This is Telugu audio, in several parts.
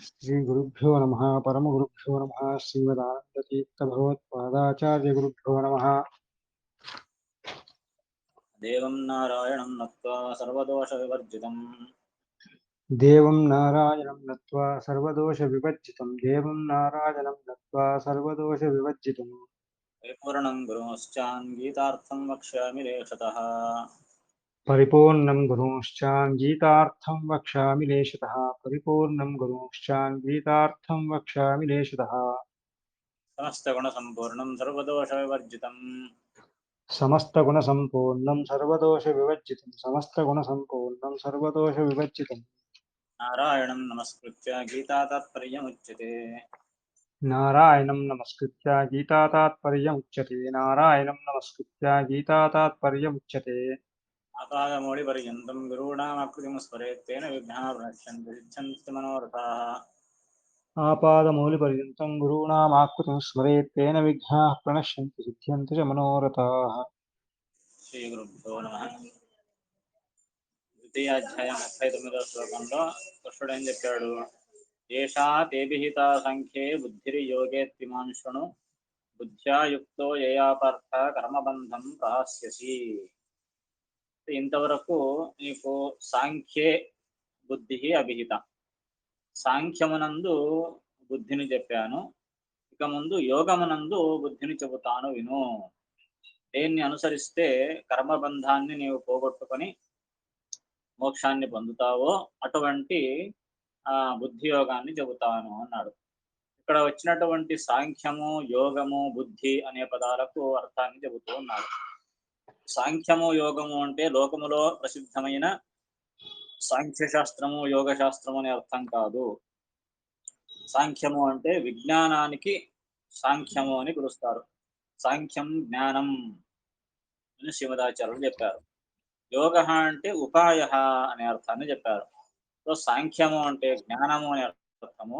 श्री गुरुभ्यो नमः परमगुरुभ्यो नमः श्रीमदानन्दतीर्थभगवत्पादाचार्यगुरुभ्यो नमः। देवं नारायणं नत्वा सर्वदोषविवर्जितं देवं नारायणं नत्वा सर्वदोषविवर्जितं देवं नारायणं नत्वा सर्वदोषविवर्जितं परिपूर्णं गुरुश्चान्गीतार्थं वक्ष्यामि लेशतः। परिपूर्णं गुरुश्चान्गीतार्थं वक्ष्यामि लेशतः परिपूर्णं गुरुश्चान्गीतार्थं वक्ष्यामि लेशतः समस्तगुणसम्पूर्णं सर्वदोषविवर्जितं समस्तगुणसम्पूर्णं सर्वदोषविवर्जितं समस्तगुणसम्पूर्णं सर्वदोषविवर्जितं नारायणं नमस्कृत्य गीतातात्पर्यमुच्यते। नारायणं नमस्कृत्य गीतातात्पर्यमुच्यते नारायणं नमस्कृत्य गीतातात्पर्यमुच्यते आपादमौलिपर्यन्तं गुरूणामाकृतिं स्मरेत् तेन विघ्नाः प्रणश्यन्ति सिद्ध्यन्ति मनोरथाः। आपादमौलिपर्यन्तं गुरूणामाकृतिं स्मरेत् तेन विघ्नाः प्रणश्यन्ति सिद्ध्यन्ति च मनोरथाः। श्रीगुरुभ्यो नमः। ద్వితీయాధ్యాయం 39వ శ్లోకంలో కృష్ణుడు ఏం చెప్పాడు? ఏషా తే విహితా సంఖ్యే బుద్ధిర్యోగే త్విమాం శృణు బుద్ధ్యా యుక్తో యయా పార్థ కర్మబంధం ప్రహాస్యసి. ఇంతవరకు నీకు సాంఖ్యే బుద్ధి అభిహిత, సాంఖ్యమునందు బుద్ధిని చెప్పాను, ఇక ముందు యోగమునందు బుద్ధిని చెబుతాను విను. దేన్ని అనుసరిస్తే కర్మబంధాన్ని నీవు పోగొట్టుకొని మోక్షాన్ని పొందుతావో అటువంటి బుద్ధి యోగాన్ని చెబుతాను అన్నాడు. ఇక్కడ వచ్చినటువంటి సాంఖ్యము, యోగము, బుద్ధి అనే పదాలకు అర్థాన్ని చెబుతూ ఉన్నాడు. సాంఖ్యము, యోగము అంటే లోకములో ప్రసిద్ధమైన సాంఖ్య శాస్త్రము, యోగ శాస్త్రము అనే అర్థం కాదు. సాంఖ్యము అంటే విజ్ఞానానికి సాంఖ్యము అని పిలుస్తారు. సాంఖ్యం జ్ఞానం అని శ్రీమదాచార్యులు చెప్పారు. యోగ అంటే ఉపాయ అనే అర్థాన్ని చెప్పారు. సో సాంఖ్యము అంటే జ్ఞానము అనే అర్థము,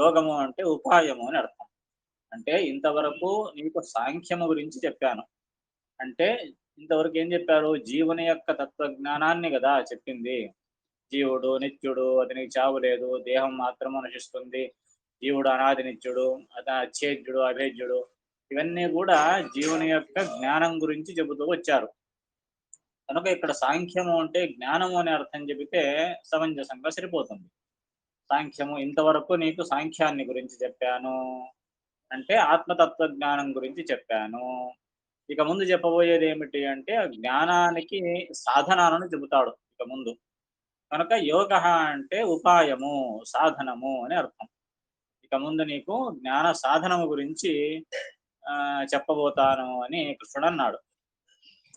యోగము అంటే ఉపాయము అని అర్థం. అంటే ఇంతవరకు నీకు సాంఖ్యము గురించి చెప్పాను అంటే ఇంతవరకు ఏం చెప్పారు? జీవుని యొక్క తత్వజ్ఞానాన్ని కదా చెప్పింది. జీవుడు నిత్యుడు, అతనికి చావు లేదు, దేహం మాత్రము నశిస్తుంది, జీవుడు అనాది నిత్యుడు, అచ్ఛేద్యుడు, అభేద్యుడు, ఇవన్నీ కూడా జీవుని యొక్క జ్ఞానం గురించి చెబుతూ వచ్చారు. కనుక ఇక్కడ సాంఖ్యము అంటే జ్ఞానము అనే అర్థం చెబితే సమంజసంగా సరిపోతుంది. సాంఖ్యము ఇంతవరకు నీకు సాంఖ్యాన్ని గురించి చెప్పాను అంటే ఆత్మతత్వ జ్ఞానం గురించి చెప్పాను. ఇక ముందు చెప్పబోయేది ఏమిటి అంటే జ్ఞానానికి సాధనాలను చెబుతాడు ఇక ముందు. కనుక యోగ అంటే ఉపాయము, సాధనము అని అర్థం. ఇక ముందు నీకు జ్ఞాన సాధనము గురించి చెప్పబోతాను అని కృష్ణుడు అన్నాడు.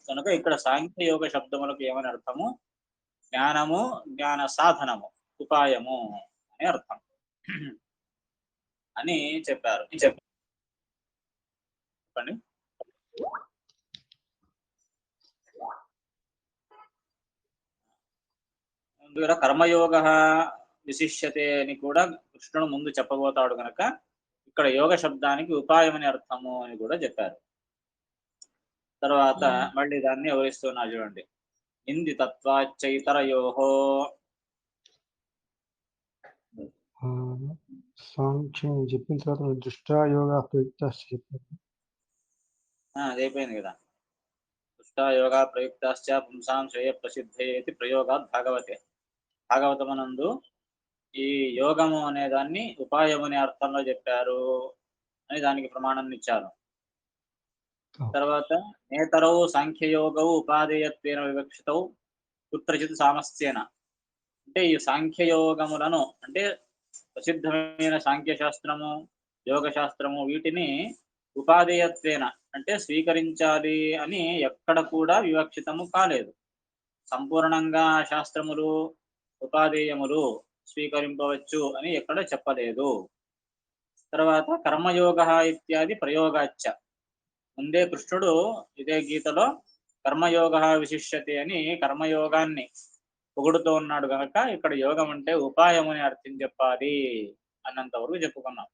కనుక ఇక్కడ సాంఖ్య యోగ శబ్దములకు ఏమని అర్థము? జ్ఞానము, జ్ఞాన సాధనము, ఉపాయము అని అర్థం అని చెప్పారు. చెప్పండి. ముందుగా కర్మయోగ విశిష్యతే అని కూడా కృష్ణుడు ముందు చెప్పబోతాడు కనుక ఇక్కడ యోగ శబ్దానికి ఉపాయం అని అర్థము అని కూడా చెప్పారు. తర్వాత మళ్ళీ దాన్ని వివరిస్తున్నారు చూడండి. నిందితత్వాచైతరయోహో సాంఖ్యం చెప్పిన తర్వాత దృష్టా యోగ ప్రయుక్త అదైపోయింది కదా. దృష్టా యోగా ప్రయుక్తాశ్చ పుంసాం శ్రేయ ప్రసిద్ధేతి ప్రయోగాత్ భాగవతే. భాగవతమునందు ఈ యోగము అనే దాన్ని ఉపాయము అనే అర్థంలో చెప్పారు అని దానికి ప్రమాణం ఇచ్చారు. తర్వాత నేతరౌ సాంఖ్యయోగౌ ఉపాదేయత్వేన వివక్షితౌ కుత్రచిత్ సామస్యేన. అంటే ఈ సాంఖ్యయోగములను అంటే ప్రసిద్ధమైన సాంఖ్య శాస్త్రము, యోగ శాస్త్రము వీటిని ఉపాదేయత్వేన అంటే స్వీకరించాలి అని ఎక్కడ కూడా వివక్షితము కాలేదు. సంపూర్ణంగా శాస్త్రములు ఉపాదేయములు స్వీకరింపవచ్చు అని ఎక్కడ చెప్పలేదు. తర్వాత కర్మయోగ ఇత్యాది ప్రయోగాచ్చ. ముందే కృష్ణుడు ఇదే గీతలో కర్మయోగ విశిష్యతే అని కర్మయోగాన్ని పొగుడుతూ ఉన్నాడు కనుక ఇక్కడ యోగం అంటే ఉపాయం అని అర్థం చెప్పాలి అన్నంత వరకు చెప్పుకున్నాం.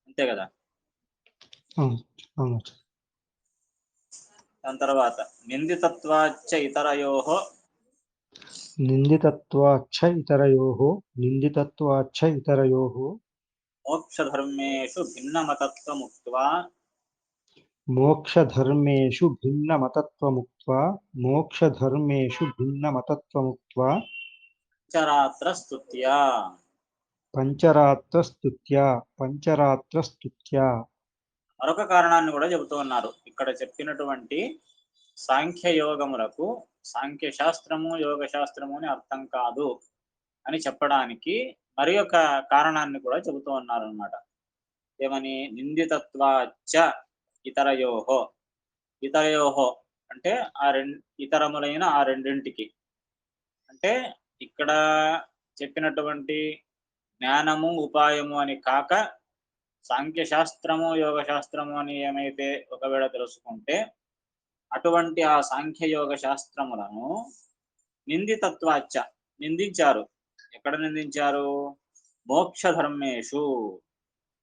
అంతే కదా. దాని తర్వాత నిందితత్వాచ్చ ఇతరయోః నిందితత్వాచ్చ ఇతరయోః నిందితత్వాచ్చ ఇతరయోః మోక్షధర్మేషు భిన్నమతత్వముక్త్వా మోక్షధర్మేషు భిన్నమతత్వముక్త్వా మోక్షధర్మేషు భిన్నమతత్వముక్త్వా చరాత్రస్తుత్యా పంచరాత్రస్తుత్యా మరొక కారణాన్ని కూడా చెబుతూ ఉన్నారు. ఇక్కడ చెప్పినటువంటి సాంఖ్యయోగములకు సాంఖ్య శాస్త్రము యోగ శాస్త్రము అని అర్థం కాదు అని చెప్పడానికి మరి ఒక కారణాన్ని కూడా చెబుతూ ఉన్నారు అనమాట. ఏమని? నిందితత్వాచ్చ ఇతరయోహో ఇతరయోహో అంటే ఇతరములైన ఆ రెండింటికి, అంటే ఇక్కడ చెప్పినటువంటి జ్ఞానము ఉపాయము అని కాక సాంఖ్య శాస్త్రము యోగ శాస్త్రము అని ఏమైతే ఒకవేళ తెలుసుకుంటే అటువంటి ఆ సాంఖ్య యోగ శాస్త్రములను నిందితత్వాచ్చ నిందించారు. ఎక్కడ నిందించారు? మోక్షధర్మేషు,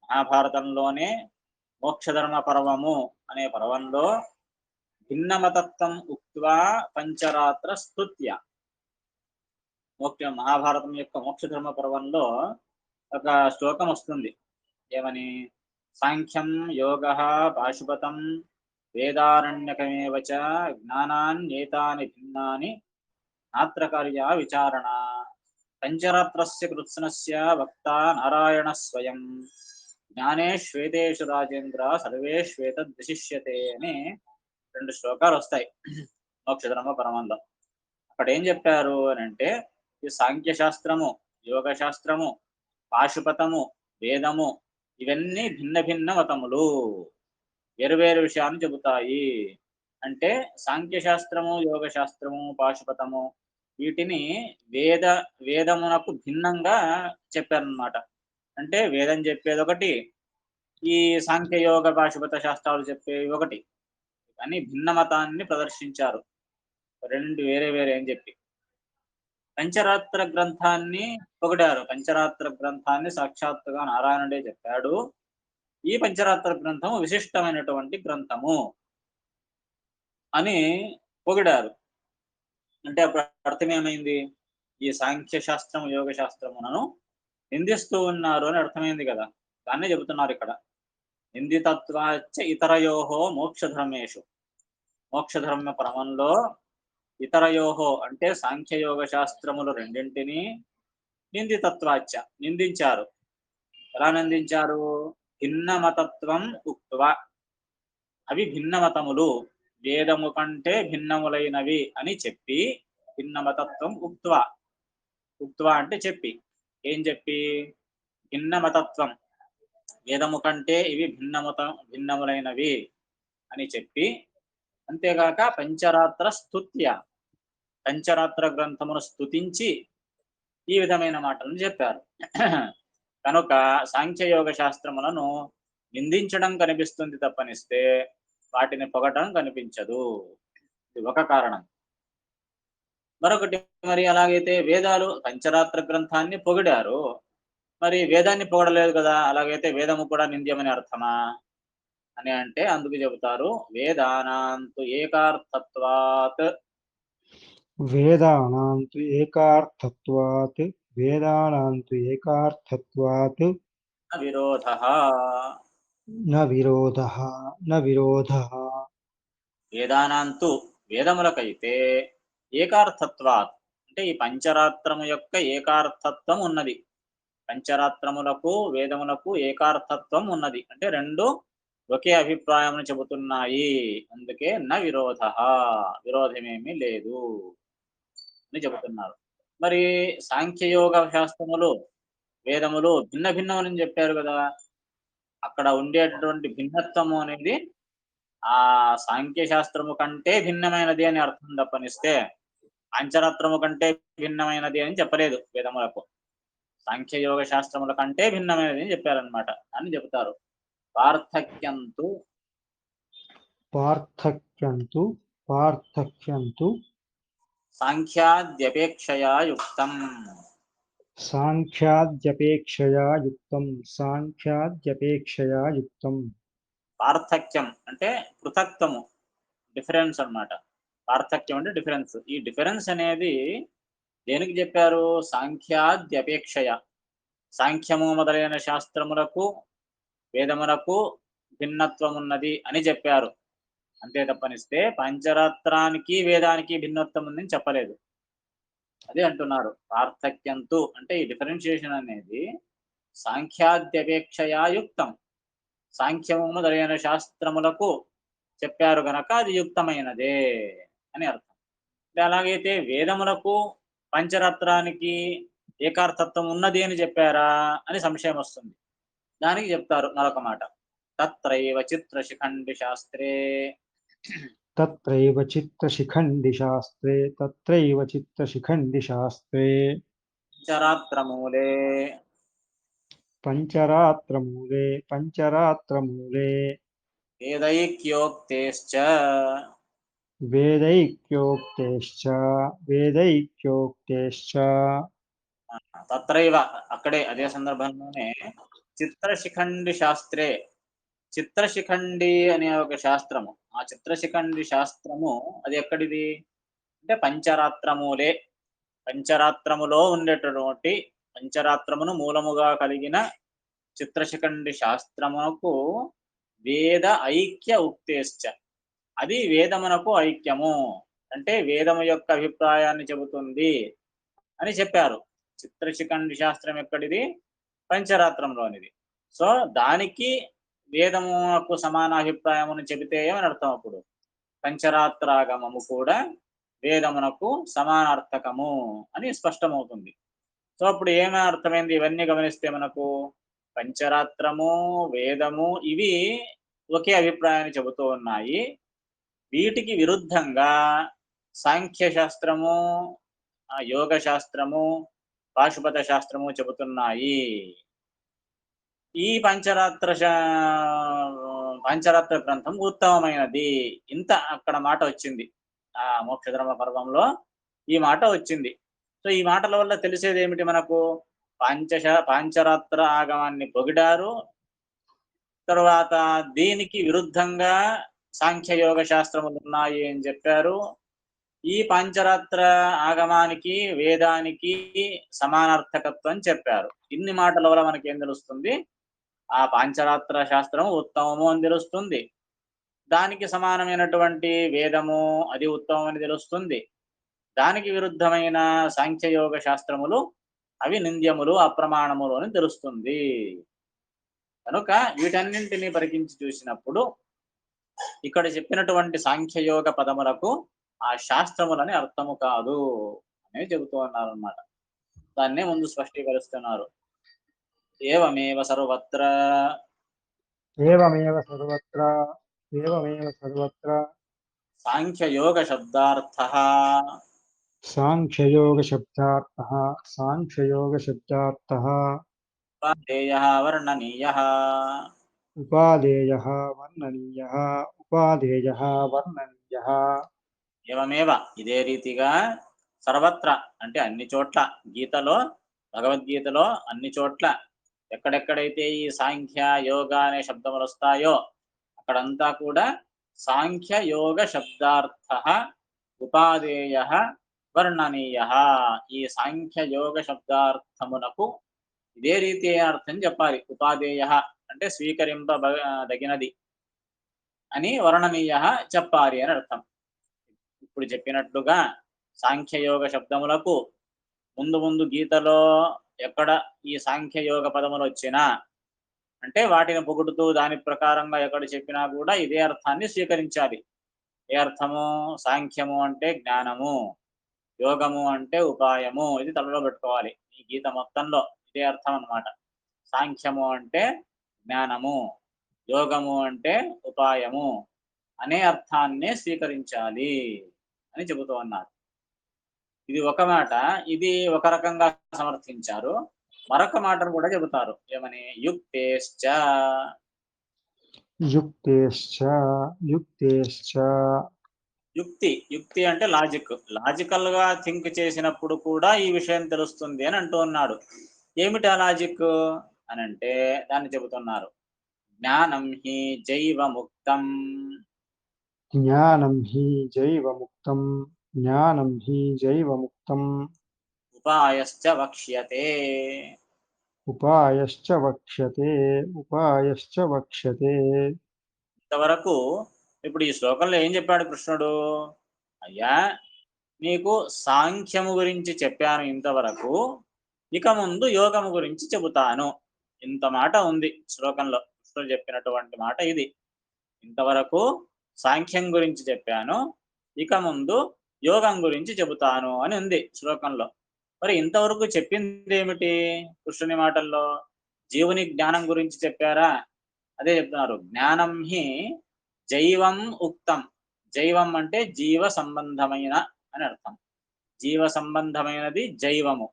మహాభారతంలోనే మోక్షధర్మ పర్వము అనే పర్వంలో భిన్నమతత్వం ఉక్త్వా పంచరాత్ర స్తుత్య, మహాభారతం యొక్క మోక్షధర్మ పర్వంలో ఒక శ్లోకం వస్తుంది. ఏమని? సాంఖ్యం యోగ పాశుపతం వేదారణ్యకమేవ చ జ్ఞానాన్యేతాని భిన్నాని నాత్ర కార్య విచారణ పంచరాత్రస్య కృత్స్నస్య వక్త నారాయణ స్వయం జ్ఞానే శ్వేతేషు రాజేంద్ర సర్వేష్వేతద్విశిష్యతే అని రెండు శ్లోకాలు వస్తాయి మోక్షధర్మ పరమంలో. అక్కడ ఏం చెప్పారు అని అంటే, ఈ సాంఖ్య శాస్త్రము యోగ శాస్త్రము పాశుపతము వేదము ఇవన్నీ భిన్న భిన్న మతములు, వేరువేరు విషయాన్ని చెబుతాయి. అంటే సాంఖ్య శాస్త్రము యోగ శాస్త్రము పాశుపతము వీటిని వేదమునకు భిన్నంగా చెప్పారనమాట. అంటే వేదం చెప్పేది ఒకటి, ఈ సాంఖ్య యోగ పాశుపత శాస్త్రాలు చెప్పేవి ఒకటి, కానీ భిన్న మతాన్ని ప్రదర్శించారు, రెండు వేరే వేరే అని చెప్పి. పంచరాత్ర గ్రంథాన్ని పొగిడారు. పంచరాత్ర గ్రంథాన్ని సాక్షాత్తుగా నారాయణుడే చెప్పాడు. ఈ పంచరాత్ర గ్రంథము విశిష్టమైనటువంటి గ్రంథము అని పొగిడారు. అంటే అప్పుడు అర్థం ఏమైంది? ఈ సాంఖ్య శాస్త్రం యోగ శాస్త్రములను నిందిస్తూ ఉన్నారు అని అర్థమైంది కదా. దాన్నే చెబుతున్నారు ఇక్కడ. నిందితత్వాచ్చ ఇతరయోహో మోక్షధర్మేషు, మోక్షధర్మ పరమంలో ఇతరయోహో అంటే సాంఖ్యయోగ శాస్త్రములు రెండింటినీ నిందితత్వాచ్చ నిందించారు. ఎలా నిందించారు? భిన్నమతత్వం ఉక్త్వ, అవి భిన్నమతములు, వేదము కంటే భిన్నములైనవి అని చెప్పి, భిన్నమతత్వం ఉక్త్వ, ఉక్త్వ అంటే చెప్పి, ఏం చెప్పి? భిన్నమతత్వం, వేదము కంటే ఇవి భిన్నములైనవి అని చెప్పి, అంతేగాక పంచరాత్ర స్తుత్య, పంచరాత్ర గ్రంథమును స్తుతించి ఈ విధమైన మాటలను చెప్పారు. కనుక సాంఖ్యయోగ శాస్త్రములను నిందించడం కనిపిస్తుంది తప్పనిస్తే వాటిని పొగటం కనిపించదు. ఇది ఒక కారణం. మరొకటి, మరి అలాగైతే వేదాలు పంచరాత్ర గ్రంథాన్ని పొగిడారు, మరి వేదాన్ని పొగడలేదు కదా, అలాగైతే వేదము కూడా నింద్యమని అర్థమా అని అంటే అందుకు చెబుతారు, వేదానాంతు ఏకార్థత్వాత్ వేదానాంతు ఏకార్థత్వాత్ వేదానాంతు ఏకార్థత్వాత్ విరోధః, న విరోధః వేదానాంతు వేదములకైతే ఏకార్థత్వాత్ అంటే ఈ పంచరాత్రము యొక్క ఏకార్థత్వం ఉన్నది. పంచరాత్రములకు వేదములకు ఏకార్థత్వం ఉన్నది అంటే రెండు ఒకే అభిప్రాయం చెబుతున్నాయి. అందుకే న విరోధః, విరోధమేమీ లేదు అని చెబుతున్నారు. మరి సాంఖ్యయోగ శాస్త్రములు వేదములు భిన్న భిన్నమని చెప్పారు కదా, అక్కడ ఉండేటటువంటి భిన్నత్వము అనేది ఆ సాంఖ్య శాస్త్రము కంటే భిన్నమైనది అని అర్థం తప్పనిస్తే పంచరాత్రము కంటే భిన్నమైనది అని చెప్పలేదు వేదములకు. సాంఖ్యయోగ శాస్త్రముల కంటే భిన్నమైనది అని చెప్పారనమాట అని చెబుతారు. పార్థక్యంతు పార్థక్యంతు పార్థక్యంతు సాంఖ్యాద్యపేక్షయా యుక్తం, సాంఖ్యాద్యపేక్షయా యుక్తం సాంఖ్యాద్యపేక్షయా యుక్తం. పార్థక్యం అంటే పృథక్తము, డిఫరెన్స్ అన్నమాట. పార్థక్యం అంటే డిఫరెన్స్. ఈ డిఫరెన్స్ అనేది దేనికి చెప్పారు? సాంఖ్యాద్యపేక్షయ. సాంఖ్యము మొదలైన శాస్త్రములకు, వేదములకు భిన్నత్వమున్నది అని చెప్పారు. అంతే తప్పనిస్తే పంచరాత్రానికి, వేదానికి భిన్నత్వం ఉందని చెప్పలేదు. అదే అంటున్నారు. పార్థక్యంతు అంటే ఈ డిఫరెన్షియేషన్ అనేది సాంఖ్యాద్యపేక్షయా యుక్తం. సాంఖ్యము మొదలైన శాస్త్రములకు చెప్పారు గనక అది యుక్తమైనదే అని అర్థం. అలాగైతే వేదములకు, పంచరాత్రానికి ఏకార్థత్వం ఉన్నది అని చెప్పారా అని సంశయం వస్తుంది. దానికి చెప్తారు మరొక మాట. తత్రైవ చిత్రశిఖండి శాస్త్రే तत्रैव चित्तशिखण्डिशास्त्रे तत्रैव चित्तशिखण्डिशास्त्रे చరాత్రమూలే पञ्चरात्रमूले వేదైక్యోక్తేశ్చ वेदैक्योक्तेश्च वेदैक्योक्तेश्च తత్రైవ అక్కడే అదే సందర్భంలోనే చిత్రశిఖండి శాస్త్రే చిత్రశిఖండి అనే ఒక శాస్త్రము. ఆ చిత్రశిఖండి శాస్త్రము అది ఎక్కడిది? అంటే పంచరాత్రములే. పంచరాత్రములో ఉండేటటువంటి పంచరాత్రమును మూలముగా కలిగిన చిత్రశిఖండి శాస్త్రమునకు వేద ఐక్య ఉక్తేశ్చ. అది వేదమునకు ఐక్యము. అంటే వేదము యొక్క అభిప్రాయాన్ని చెబుతుంది అని చెప్పారు. చిత్రశిఖండి శాస్త్రం ఎక్కడిది? పంచరాత్రంలోనిది. సో దానికి వేదమునకు సమాన అభిప్రాయమును చెబితే ఏమని అర్థం అప్పుడు? పంచరాత్రాగమము కూడా వేదమునకు సమానార్థకము అని స్పష్టమవుతుంది. సో అప్పుడు ఏమి అర్థమైంది? ఇవన్నీ గమనిస్తే మనకు పంచరాత్రము, వేదము ఇవి ఒకే అభిప్రాయాన్ని చెబుతూ ఉన్నాయి. వీటికి విరుద్ధంగా సాంఖ్య శాస్త్రము, యోగ శాస్త్రము, పాశుపత శాస్త్రము చెబుతున్నాయి. ఈ పంచరాత్ర గ్రంథం ఉత్తమమైనది. ఇంత అక్కడ మాట వచ్చింది. ఆ మోక్షధర్మ పర్వంలో ఈ మాట వచ్చింది. సో ఈ మాటల వల్ల తెలిసేది ఏమిటి మనకు? పాంచరాత్ర ఆగమాన్ని పొగిడారు. తర్వాత దీనికి విరుద్ధంగా సాంఖ్యయోగ శాస్త్రములు ఉన్నాయి అని చెప్పారు. ఈ పంచరాత్ర ఆగమానికి, వేదానికి సమానార్థకత్వం చెప్పారు. ఇన్ని మాటల వల్ల మనకేం తెలుస్తుంది? ఆ పాంచరాత్ర శాస్త్రం ఉత్తమము అని తెలుస్తుంది. దానికి సమానమైనటువంటి వేదము అది ఉత్తమం అని తెలుస్తుంది. దానికి విరుద్ధమైన సాంఖ్యయోగ శాస్త్రములు అవి నింద్యములు, అప్రమాణములు అని తెలుస్తుంది. కనుక వీటన్నింటినీ పరికించి చూసినప్పుడు ఇక్కడ చెప్పినటువంటి సాంఖ్యయోగ పదములకు ఆ శాస్త్రములని అర్థము కాదు అని చెబుతూ ఉన్నారన్నమాట. దాన్నే ముందు స్పష్టీకరిస్తున్నారు. ఏవమేవ సర్వత్ర एवमेव सर्वत्र एवमेव सर्वत्र సాంఖ్యయోగ శబ్దార్థః साङ्ख्ययोगशब्दार्थः साङ्ख्ययोगशब्दार्थः ఉపాదేయః వర్ణనీయః. उपादेयः वर्णनीयः उपादेयः वर्णनीयः ఏవమేవ ఇదే రీతిగా సర్వత్ర అంటే అన్ని చోట్ల, గీతలో భగవద్గీతలో అన్ని చోట్ల ఎక్కడెక్కడైతే ఈ సాంఖ్య యోగ అనే శబ్దములు వస్తాయో అక్కడంతా కూడా సాంఖ్య యోగ శబ్దార్థ ఉపాదేయ వర్ణనీయ. ఈ సాంఖ్య యోగ శబ్దార్థమునకు ఇదే రీతి అర్థం చెప్పాలి. ఉపాదేయ అంటే స్వీకరింపదగినది అని, వర్ణనీయ చెప్పాలి అని అర్థం. ఇప్పుడు చెప్పినట్లుగా సాంఖ్యయోగ శబ్దములకు ముందు ముందు గీతలో ఎక్కడ ఈ సాంఖ్యయోగ పదములు వచ్చినా అంటే వాటిని పొగుడుతూ దాని ప్రకారంగా ఎక్కడ చెప్పినా కూడా ఇదే అర్థాన్ని స్వీకరించాలి. ఏ అర్థము? సాంఖ్యము అంటే జ్ఞానము, యోగము అంటే ఉపాయము. ఇది తలలో పెట్టుకోవాలి. ఈ గీత మొత్తంలో ఇదే అర్థం అన్నమాట. సాంఖ్యము అంటే జ్ఞానము, యోగము అంటే ఉపాయము అనే అర్థాన్నే స్వీకరించాలి అని చెబుతూ ఉన్నారు. ఇది ఒక మాట. ఇది ఒక రకంగా సమర్థించారు. మరొక మాటను కూడా చెబుతారు. ఏమని? యుక్తేశ్చ. युक्तेश्च युक्तेश्च యుక్తి అంటే లాజిక్. లాజికల్ గా థింక్ చేసినప్పుడు కూడా ఈ విషయం తెలుస్తుంది అని అంటూ ఉన్నాడు. ఏమిటి ఆ లాజిక్ అని అంటే దాన్ని చెబుతున్నారు. జ్ఞానం హి జైవ ముక్తం. జ్ఞానం హి జైవముక్తం జ్ఞానం హి జైవముక్తం ఉపాయశ్చ వక్ష్యతే. ఉపాయశ్చ వక్ష్యతే ఉపాయశ్చ వక్ష్యతే. ఇంతవరకు ఇప్పుడు ఈ శ్లోకంలో ఏం చెప్పాడు కృష్ణుడు? అయ్యా, నీకు సాంఖ్యము గురించి చెప్పాను ఇంతవరకు, ఇక ముందు యోగము గురించి చెబుతాను. ఇంత మాట ఉంది శ్లోకంలో. కృష్ణుడు చెప్పినటువంటి మాట ఇది. ఇంతవరకు సాంఖ్యం గురించి చెప్పాను, ఇక ముందు యోగం గురించి చెబుతాను అని ఉంది శ్లోకంలో. మరి ఇంతవరకు చెప్పింది ఏమిటి కృష్ణుని మాటల్లో? జీవుని జ్ఞానం గురించి చెప్పారా? అదే చెప్తున్నారు, జ్ఞానం హి జైవం ఉక్తం. జైవం అంటే జీవ సంబంధమైన అని అర్థం. జీవ సంబంధమైనది జైవము.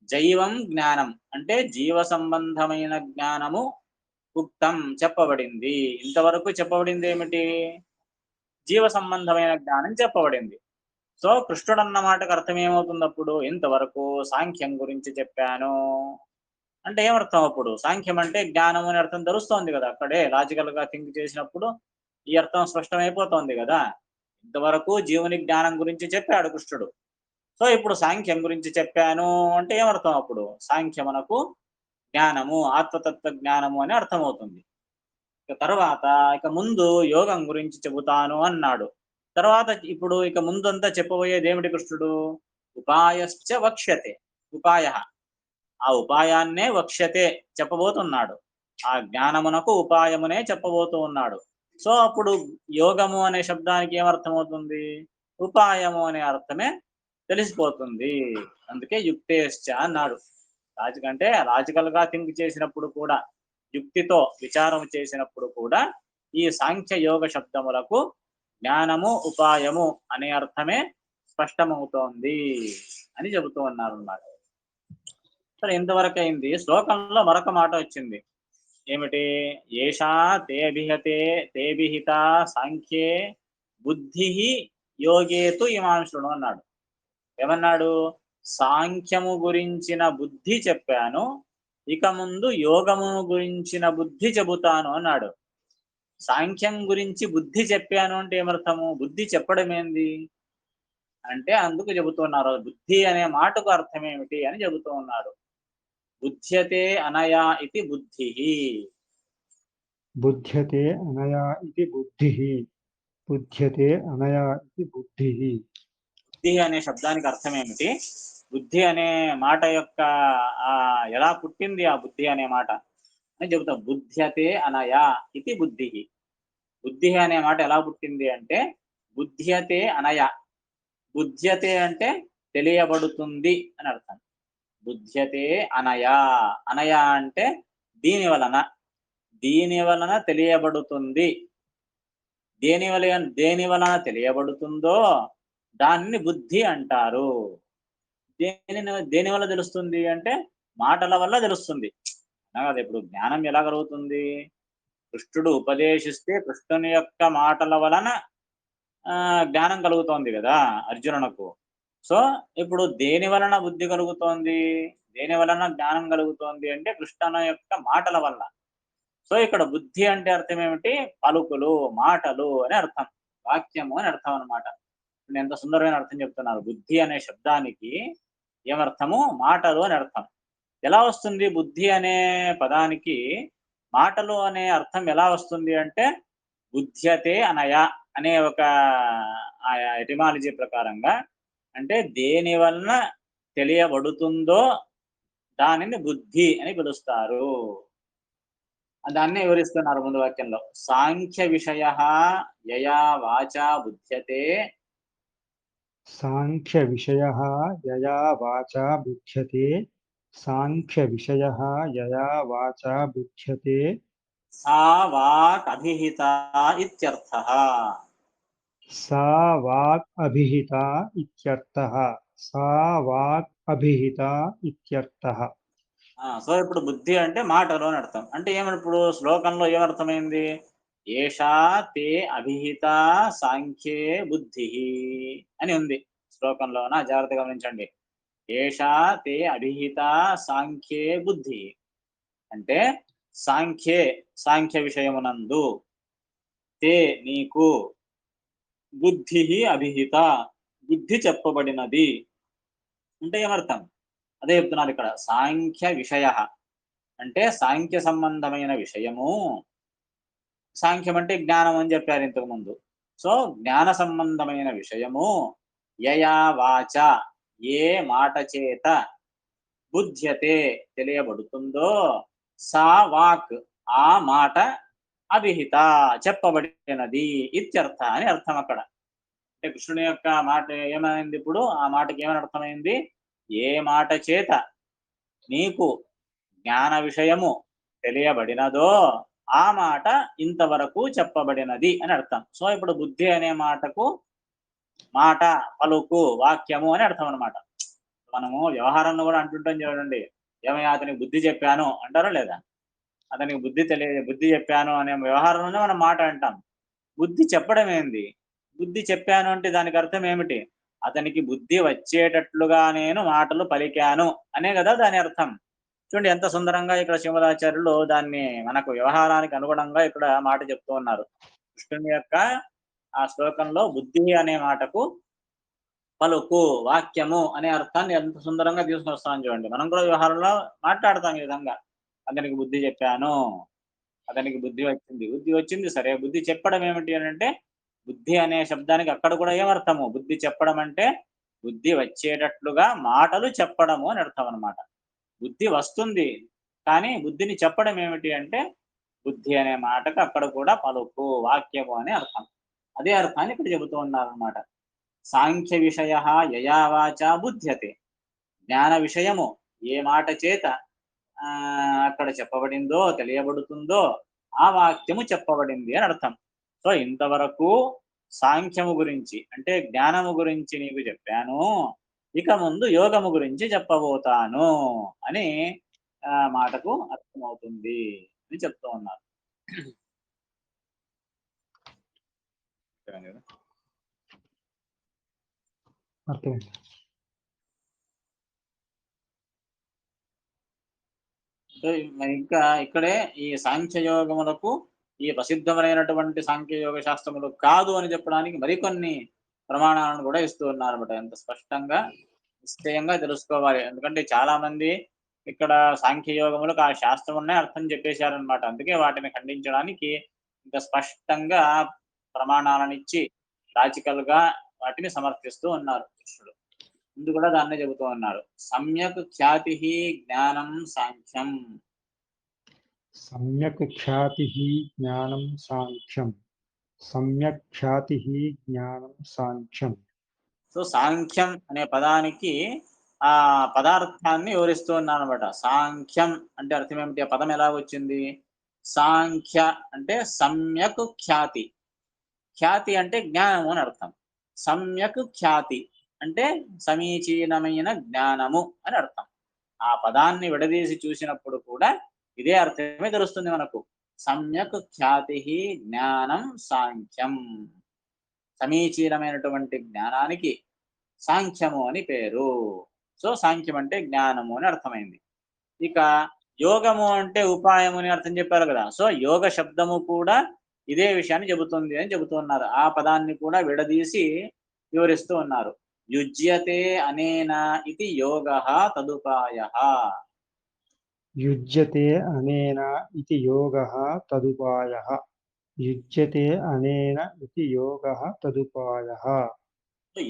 జైవం జ్ఞానం అంటే జీవ సంబంధమైన జ్ఞానము ఉక్తం చెప్పబడింది. ఇంతవరకు చెప్పబడింది ఏమిటి? జీవ సంబంధమైన జ్ఞానం చెప్పబడింది. సో కృష్ణుడు అన్న మాటకు అర్థం ఏమవుతుంది అప్పుడు? ఇంతవరకు సాంఖ్యం గురించి చెప్పాను అంటే ఏమర్థం? అప్పుడు సాంఖ్యం అంటే జ్ఞానం అని అర్థం తెలుస్తోంది కదా, అక్కడే లాజికల్ గా థింక్ చేసినప్పుడు ఈ అర్థం స్పష్టమైపోతోంది కదా. ఇంతవరకు జీవుని జ్ఞానం గురించి చెప్పాడు కృష్ణుడు. సో ఇప్పుడు సాంఖ్యం గురించి చెప్పాను అంటే ఏమర్థం అప్పుడు? సాంఖ్యమునకు జ్ఞానము, ఆత్మతత్వ జ్ఞానము అని అర్థమవుతుంది. ఇక తర్వాత ఇక ముందు యోగం గురించి చెబుతాను అన్నాడు. తర్వాత ఇప్పుడు ఇక ముందంతా చెప్పబోయేది ఏమిటి కృష్ణుడు? ఉపాయశ్చ వక్ష్యతే. ఉపాయ, ఆ ఉపాయాన్నే వక్ష్యతే చెప్పబోతున్నాడు. ఆ జ్ఞానమునకు ఉపాయమునే చెప్పబోతూ ఉన్నాడు. సో అప్పుడు యోగము అనే శబ్దానికి ఏమర్థమవుతుంది? ఉపాయము అనే అర్థమే తెలిసిపోతుంది. అందుకే యుక్తేశ్చ అన్నాడు. అంటే లాజికల్ గా థింక్ చేసినప్పుడు కూడా, యుక్తితో విచారం చేసినప్పుడు కూడా ఈ సాంఖ్య యోగ శబ్దములకు జ్ఞానము ఉపాయము అనే అర్థమే స్పష్టమవుతోంది అని చెబుతూ ఉన్నారు అన్నమాట. సరే, ఇంతవరకు అయింది. శ్లోకంలో మరొక మాట వచ్చింది. ఏమిటి? ఏషా తేభిహిత సాంఖ్యే బుద్ధి యోగేతు ఇమాం శృణు అన్నాడు. ఏమన్నాడు? సాంఖ్యము గురించిన బుద్ధి చెప్పాను, ఇక ముందు యోగము గురించిన బుద్ధి చెబుతాను అన్నాడు. సాంఖ్యం గురించి బుద్ధి చెప్పాను అంటే ఏమర్థము? బుద్ధి చెప్పడం ఏంది అంటే అందుకు చెబుతున్నారు. బుద్ధి అనే మాటకు అర్థం ఏమిటి అని చెబుతూ ఉన్నారు. బుధ్యతే అనయా ఇది బుద్ధి. బుధ్యతే అనయా ఇది బుద్ధిః బుధ్యతే అనయా ఇది బుద్ధిః. బుద్ధి అనే శబ్దానికి అర్థం ఏమిటి? బుద్ధి అనే మాట యొక్క ఆ ఎలా పుట్టింది ఆ బుద్ధి అనే మాట అని చెబుతాం. బుధ్యతే అనయా ఇది బుద్ధి. బుద్ధి అనే మాట ఎలా పుట్టింది అంటే బుధ్యతే అనయ. బుధ్యతే అంటే తెలియబడుతుంది అని అర్థం. బుధ్యతే అనయా. అనయా అంటే దీని వలన. దీని వలన తెలియబడుతుంది. దేని వలన తెలియబడుతుందో దాన్ని బుద్ధి అంటారు. దేని వల్ల తెలుస్తుంది అంటే మాటల వల్ల తెలుస్తుంది. కదా, ఇప్పుడు జ్ఞానం ఎలా కలుగుతుంది? కృష్ణుడు ఉపదేశిస్తే కృష్ణుని యొక్క మాటల వలన జ్ఞానం కలుగుతోంది కదా అర్జునునకు. సో ఇప్పుడు దేని వలన బుద్ధి కలుగుతోంది? దేని వలన జ్ఞానం కలుగుతోంది అంటే కృష్ణుని యొక్క మాటల వల్ల. సో ఇక్కడ బుద్ధి అంటే అర్థం ఏమిటి? పలుకులు, మాటలు అని అర్థం. వాక్యము అని అర్థం అన్నమాట. నేను ఎంత సుందరమైన అర్థం చెప్తున్నారు. బుద్ధి అనే శబ్దానికి ఏమర్థము? మాటలు అని అర్థం. ఎలా వస్తుంది బుద్ధి అనే పదానికి మాటలు అనే అర్థం ఎలా వస్తుంది అంటే బుధ్యతే అనయ అనే ఒక ఎటిమాలజీ ప్రకారంగా, అంటే దేని వలన తెలియబడుతుందో దానిని బుద్ధి అని పిలుస్తారు. దాన్నే వివరిస్తున్నారు ముందు వాక్యంలో. సాంఖ్య విషయ యయా వాచా బుధ్యతే. సాంఖ్య విషయః యయా వాచా బుధ్యతే సాంఖ్య విషయః యయా వాచా బుధ్యతే సా వాక్ అభిహిత ఇత్యర్థః. సా వాక్ అభిహితా ఇత్యర్థః సా వాక్ అభిహితా ఇత్యర్థః. సో ఇప్పుడు బుద్ధి అంటే మాటలు అని అర్థం. అంటే ఏమని ఇప్పుడు శ్లోకంలో ఏమర్థమైంది? ఏషా తే అభిహిత సాంఖ్యే బుద్ధి అని ఉంది శ్లోకంలోన. జాగ్రత్తగా గమనించండి. ఏషా తే అభిహిత సాంఖ్యే బుద్ధి అంటే సాంఖ్యే, సాంఖ్య విషయమునందు, తే నీకు, బుద్ధి అభిహిత, బుద్ధి చెప్పబడినది అంటే ఏమర్థం? అదే చెప్తున్నారు ఇక్కడ. సాంఖ్య విషయ అంటే సాంఖ్య సంబంధమైన విషయము. సాంఖ్యం అంటే జ్ఞానం అని చెప్పారు ఇంతకు ముందు. సో జ్ఞాన సంబంధమైన విషయము యయా వాచ, ఏ మాట చేత బుధ్యతే తెలియబడుతుందో, సా వాక్ ఆ మాట అభిహిత చెప్పబడినది ఇత్యర్థ అని అర్థం అక్కడ. అంటే కృష్ణుని యొక్క మాట ఏమైంది ఇప్పుడు? ఆ మాటకి ఏమని అర్థమైంది? ఏ మాట చేత నీకు జ్ఞాన విషయము తెలియబడినదో ఆ మాట ఇంతవరకు చెప్పబడినది అని అర్థం. సో ఇప్పుడు బుద్ధి అనే మాటకు మాట, పలుకు, వాక్యము అని అర్థం అనమాట. మనము వ్యవహారంలో కూడా అంటుంటాం చూడండి. ఏమయ్యా అతనికి బుద్ధి చెప్పాను అంటారా లేదా? అతనికి బుద్ధి చెప్పాను అనే వ్యవహారంలోనే మనం మాట అంటాం. బుద్ధి చెప్పడం ఏంది? బుద్ధి చెప్పాను అంటే దానికి అర్థం ఏమిటి? అతనికి బుద్ధి వచ్చేటట్లుగా నేను మాటలు పలికాను అనే కదా దాని అర్థం. చూడండి ఎంత సుందరంగా ఇక్కడ శ్రీమదాచార్యులు దాన్ని మనకు వ్యవహారానికి అనుగుణంగా ఇక్కడ మాట చెప్తూ ఉన్నారు. కృష్ణుని యొక్క ఆ శ్లోకంలో బుద్ధి అనే మాటకు పలుకు, వాక్యము అనే అర్థాన్ని ఎంత సుందరంగా తీసుకొస్తామని చూడండి. మనం కూడా వ్యవహారంలో మాట్లాడతాం ఈ విధంగా. అతనికి బుద్ధి చెప్పాను. అతనికి బుద్ధి వచ్చింది. బుద్ధి వచ్చింది సరే. బుద్ధి చెప్పడం ఏమిటి అనంటే, బుద్ధి అనే శబ్దానికి అక్కడ కూడా ఏమర్థము? బుద్ధి చెప్పడం అంటే, బుద్ధి వచ్చేటట్లుగా మాటలు చెప్పడము అని అర్థం అనమాట. బుద్ధి వస్తుంది. కానీ బుద్ధిని చెప్పడం ఏమిటి అంటే, బుద్ధి అనే మాటకు అక్కడ కూడా పలుకు, వాక్యము అని అర్థం. అదే అర్థాన్ని ఇక్కడ చెబుతూ ఉన్నారనమాట. సాంఖ్య విషయ యయా వాచా బుధ్యతే. జ్ఞాన విషయము ఏ మాట చేత అక్కడ చెప్పబడిందో, తెలియబడుతుందో ఆ వాక్యము చెప్పబడింది అని అర్థం. సో ఇంతవరకు సాంఖ్యము గురించి అంటే జ్ఞానము గురించి నీకు చెప్పాను. ఇక ముందు యోగము గురించి చెప్పబోతాను అని మాటకు అర్థమవుతుంది అని చెప్తూ ఉన్నారు. అర్థమైంది. సో ఇంకా ఇక్కడే ఈ సాంఖ్యయోగములకు ఈ ప్రసిద్ధమైనటువంటి సాంఖ్యయోగ శాస్త్రములు కాదు అని చెప్పడానికి మరికొన్ని ప్రమాణాలను కూడా ఇస్తూ ఉన్నారన్నమాట. ఎంత స్పష్టంగా నిశ్చయంగా తెలుసుకోవాలి. ఎందుకంటే చాలా మంది ఇక్కడ సాంఖ్యయోగములకు ఆ శాస్త్రమునే అర్థం చెప్పేశారనమాట. అందుకే వాటిని ఖండించడానికి ఇంత స్పష్టంగా ప్రమాణాలనిచ్చి లాజికల్ గా వాటిని సమర్థిస్తూ ఉన్నారు కృష్ణుడు. ముందు కూడా దాన్నే చెబుతూ ఉన్నారు. సమ్యక్ ఖ్యాతి జ్ఞానం సాంఖ్యం. సమ్యక్ ఖ్యాతి జ్ఞానం సాంఖ్యం. సమ్యక్ ఖ్యాతి జ్ఞానం సాంఖ్యం. సో సాంఖ్యం అనే పదానికి ఆ పదార్థాన్ని వివరిస్తూ ఉన్నాను అనమాట. సాంఖ్యం అంటే అర్థం ఏమిటి? ఆ పదం ఎలా వచ్చింది? సాంఖ్య అంటే సమ్యక్ ఖ్యాతి. ఖ్యాతి అంటే జ్ఞానము అని అర్థం. సమ్యక్ ఖ్యాతి అంటే సమీచీనమైన జ్ఞానము అని అర్థం. ఆ పదాన్ని విడదీసి చూసినప్పుడు కూడా ఇదే అర్థమే తెలుస్తుంది మనకు. సమ్యక్ ఖ్యాతి జ్ఞానం సాంఖ్యం. సమీచీనమైనటువంటి జ్ఞానానికి సాంఖ్యము అని పేరు. సో సాంఖ్యం అంటే జ్ఞానము అని అర్థమైంది. ఇక యోగము అంటే ఉపాయము అని అర్థం చెప్పారు కదా. సో యోగ శబ్దము కూడా ఇదే విషయాన్ని చెబుతుంది అని చెబుతూ ఉన్నారు. ఆ పదాన్ని కూడా విడదీసి వివరిస్తూ ఉన్నారు. యుజ్యతే అనేన ఇది యోగః తదుపాయః. యుజ్యతే అనేన ఇది యోగః తదుపాయః. యుజ్యతే అనేన ఇది యోగః తదుపాయః.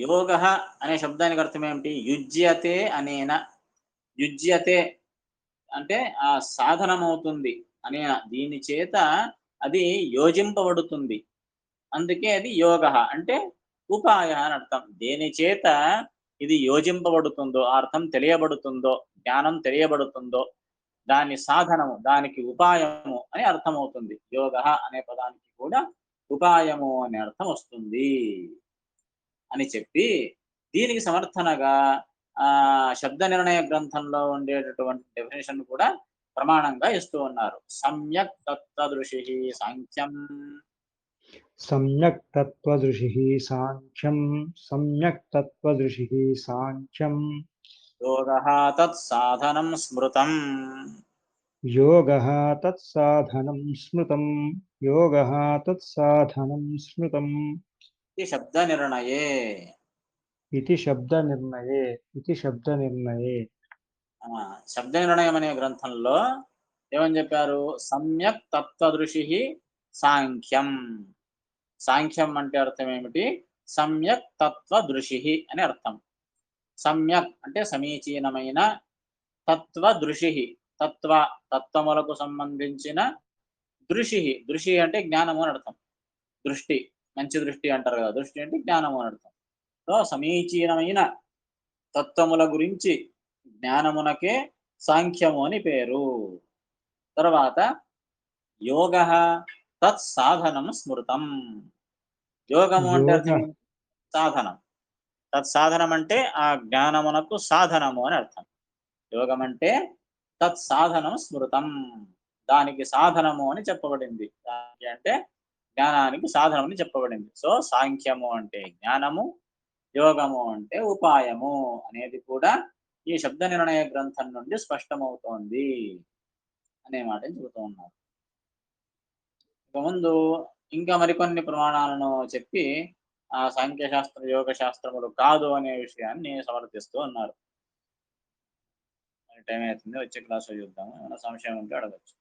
యోగః అనే శబ్దానికి అర్థం ఏమిటి? యుజ్యతే అనేన. యుజ్యతే అంటే ఆ సాధనమవుతుంది అనే దీని చేత అది యోజింపబడుతుంది. అందుకే అది యోగః అంటే ఉపాయ అని అర్థం. దేని చేత ఇది యోజింపబడుతుందో, ఆ అర్థం తెలియబడుతుందో, జ్ఞానం తెలియబడుతుందో, దాని సాధనము, దానికి ఉపాయము అని అర్థమవుతుంది. యోగః అనే పదానికి కూడా ఉపాయము అనే అర్థం వస్తుంది అని చెప్పి, దీనికి సమర్థనగా శబ్ద నిర్ణయ గ్రంథంలో ఉండేటటువంటి డెఫినేషన్ కూడా ప్రమాణంగా ఇస్తూ ఉన్నారు. సమ్యక్ తత్వదృషి సాంఖ్యం. సమ్యక్ తత్వదృషి సాంఖ్యం. సమ్యక్ తత్వదృషి సాంఖ్యం. యోగః తత్సాధనం స్మృతం. యోగః తత్సాధనం స్మృతం. యోగః తత్సాధనం స్మృతం. ఇది శబ్దనిర్ణయే. इति शब्दनिर्णये इति शब्दनिर्णये శబ్దనిర్ణయం అనే గ్రంథంలో ఏమని చెప్పారు? సమ్యక్ తత్వదృషి సాంఖ్యం. సాంఖ్యం అంటే అర్థం ఏమిటి? సమ్యక్ తత్వదృషి అని అర్థం. సమ్యక్ అంటే సమీచీనమైన, తత్వదృషి తత్వములకు సంబంధించిన, దృషి దృషి అంటే జ్ఞానము అని అర్థం. దృష్టి, మంచి దృష్టి అంటారు కదా, దృష్టి అంటే జ్ఞానము అని అర్థం. సో సమీచీనమైన తత్వముల గురించి జ్ఞానమునకే సాంఖ్యము అని పేరు. తర్వాత యోగ తత్సాధనం స్మృతం. యోగము అంటే योग అర్థం ఏంటి? సాధనం. తత్సాధనం అంటే ఆ జ్ఞానమునకు సాధనము అని అర్థం. యోగం అంటే తత్సాధనం స్మృతం, దానికి సాధనము అని చెప్పబడింది. దానికి అంటే జ్ఞానానికి సాధనం అని చెప్పబడింది. సో సాంఖ్యము అంటే జ్ఞానము, యోగము అంటే ఉపాయము అనేది కూడా ఈ శబ్ద నిర్ణయ గ్రంథం నుండి స్పష్టమవుతోంది అనే మాట చెబుతూ ఉన్నారు. ఇక ముందు ఇంకా మరికొన్ని ప్రమాణాలను చెప్పి ఆ సాంఖ్యశాస్త్ర యోగ శాస్త్రములు కాదు అనే విషయాన్ని సమర్థిస్తూ ఉన్నారు. టైం అవుతుంది, వచ్చే క్లాస్లో చూద్దాము. ఏమైనా సంశయం ఉంటే అడగచ్చు.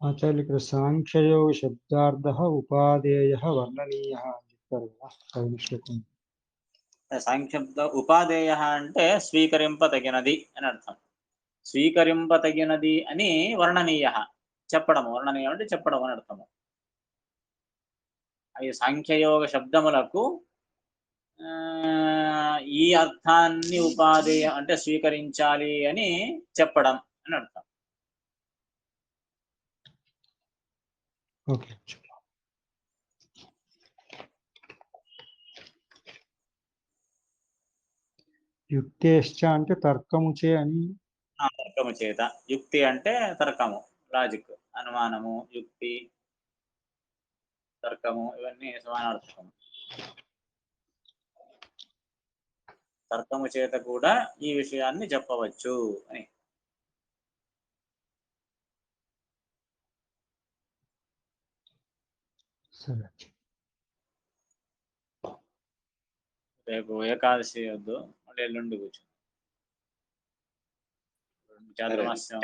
आचार्य ఇక్కడ సాంఖ్యయోగ శబ్దార్థः ఉపాదేయः వర్ణనీయः అని చెప్తారు కదా పైన శ్లోకం. సాంఖ్యబ్ద ఉపాదేయ అంటే స్వీకరింపతగినది అని అర్థం. స్వీకరింపతగినది అని వర్ణనీయ, చెప్పడము. వర్ణనీయం అంటే చెప్పడం అని అర్థము. ఈ సాంఖ్యయోగ శబ్దములకు ఈ అర్థాన్ని ఉపాదేయ అంటే స్వీకరించాలి అని చెప్పడం అని అర్థం. ఓకే. యుక్తేశ్చ అంటే తర్కముచే అని. తర్కము చేత. యుక్తి అంటే తర్కము, లాజిక్, అనుమానము, యుక్తి, తర్కము ఇవన్నీ సమానార్థకము. తర్కము చేత కూడా ఈ విషయాన్ని చెప్పవచ్చు అని. సరే. రేపు ఏకాదశి వద్దు, మళ్ళీ ఎల్లుండి కూర్చో. చాతుర్మాస్యం.